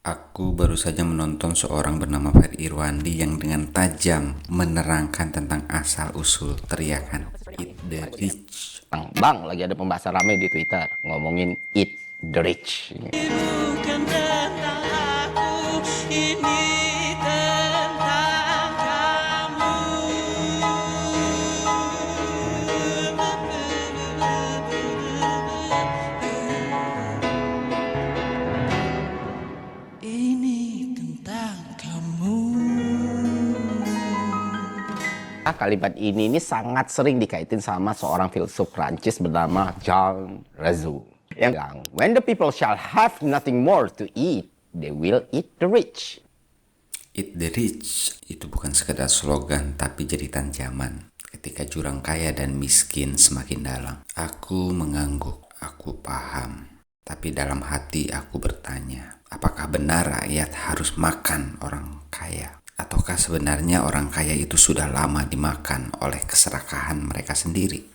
Aku baru saja menonton seorang bernama Ferry Irwandi yang dengan tajam menerangkan tentang asal-usul teriakan Eat the Rich. Bang, lagi ada pembahasan ramai di Twitter ngomongin Eat the Rich. Bukan tentang aku, ini tentang kamu. Ini tentang kamu. Kalimat ini sangat sering dikaitin sama seorang filsuf Prancis bernama Jean Rousseau yang bilang, when the people shall have nothing more to eat, they will eat the rich. Eat the Rich itu bukan sekedar slogan tapi jeritan zaman. Ketika jurang kaya dan miskin semakin dalam, aku mengangguk, aku paham. Tapi dalam hati aku bertanya, apakah benar rakyat harus makan orang kaya? Ataukah sebenarnya orang kaya itu sudah lama dimakan oleh keserakahan mereka sendiri?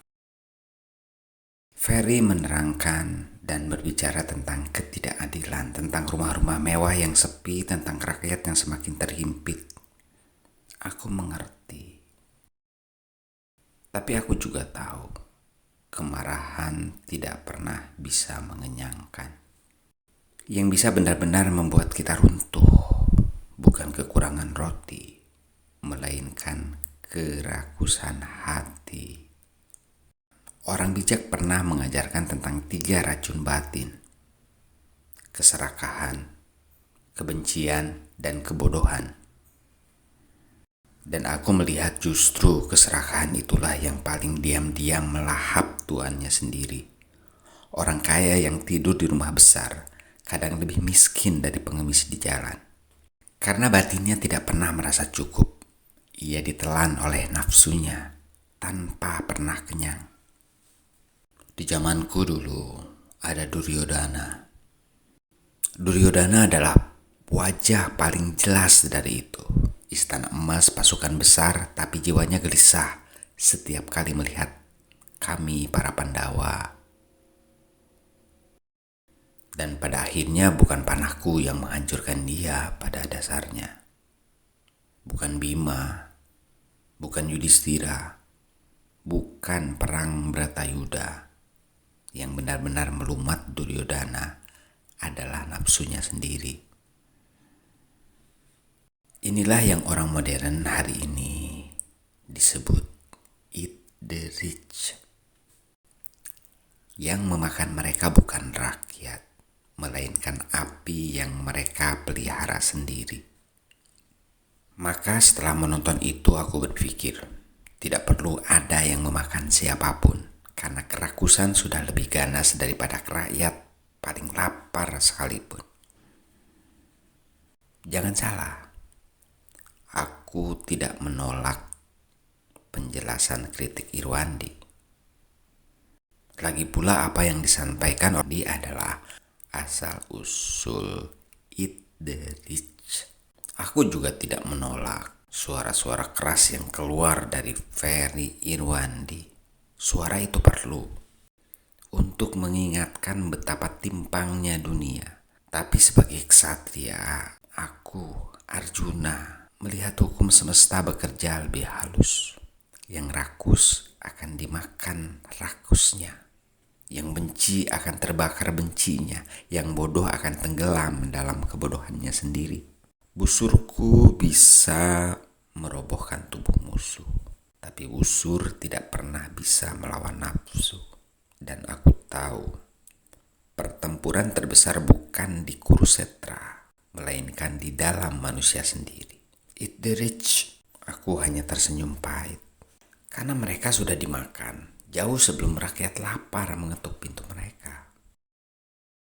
Ferry menerangkan dan berbicara tentang ketidakadilan, tentang rumah-rumah mewah yang sepi, tentang rakyat yang semakin terhimpit. Aku mengerti. Tapi aku juga tahu, kemarahan tidak pernah bisa mengenyangkan. Yang bisa benar-benar membuat kita runtuh, bukan kekurangan roti, melainkan kerakusan hati. Orang bijak pernah mengajarkan tentang 3 racun batin: keserakahan, kebencian, dan kebodohan. Dan aku melihat justru keserakahan itulah yang paling diam-diam melahap tuannya sendiri. Orang kaya yang tidur di rumah besar kadang lebih miskin dari pengemis di jalan. Karena batinnya tidak pernah merasa cukup. Ia ditelan oleh nafsunya tanpa pernah kenyang. Di zamanku dulu ada Duryodhana. Duryodhana adalah wajah paling jelas dari itu. Istana emas, pasukan besar, tapi jiwanya gelisah setiap kali melihat kami para Pandawa. Dan pada akhirnya bukan panahku yang menghancurkan dia pada dasarnya. Bukan Bima, bukan Yudhistira, bukan perang Bratayuda. Yang benar-benar melumat Duryodhana adalah nafsunya sendiri. Inilah yang orang modern hari ini disebut Eat the Rich. Yang memakan mereka bukan rakyat, melainkan api yang mereka pelihara sendiri. Maka setelah menonton itu aku berpikir, tidak perlu ada yang memakan siapapun, karena kerakusan sudah lebih ganas daripada rakyat paling lapar sekalipun. Jangan salah, aku tidak menolak penjelasan kritik Irwandi. Lagi pula apa yang disampaikan Irwandi adalah asal-usul Eat the Rich. Aku juga tidak menolak suara-suara keras yang keluar dari Ferry Irwandi. Suara itu perlu untuk mengingatkan betapa timpangnya dunia. Tapi sebagai ksatria, aku, Arjuna, melihat hukum semesta bekerja lebih halus. Yang rakus akan dimakan rakusnya. Yang benci akan terbakar bencinya. Yang bodoh akan tenggelam dalam kebodohannya sendiri. Busurku bisa merobohkan tubuh musuh, tapi busur tidak pernah bisa melawan nafsu. Dan aku tahu, pertempuran terbesar bukan di Kurusetra, melainkan di dalam manusia sendiri. Eat the Rich, aku hanya tersenyum pahit. Karena mereka sudah dimakan jauh sebelum rakyat lapar mengetuk pintu mereka.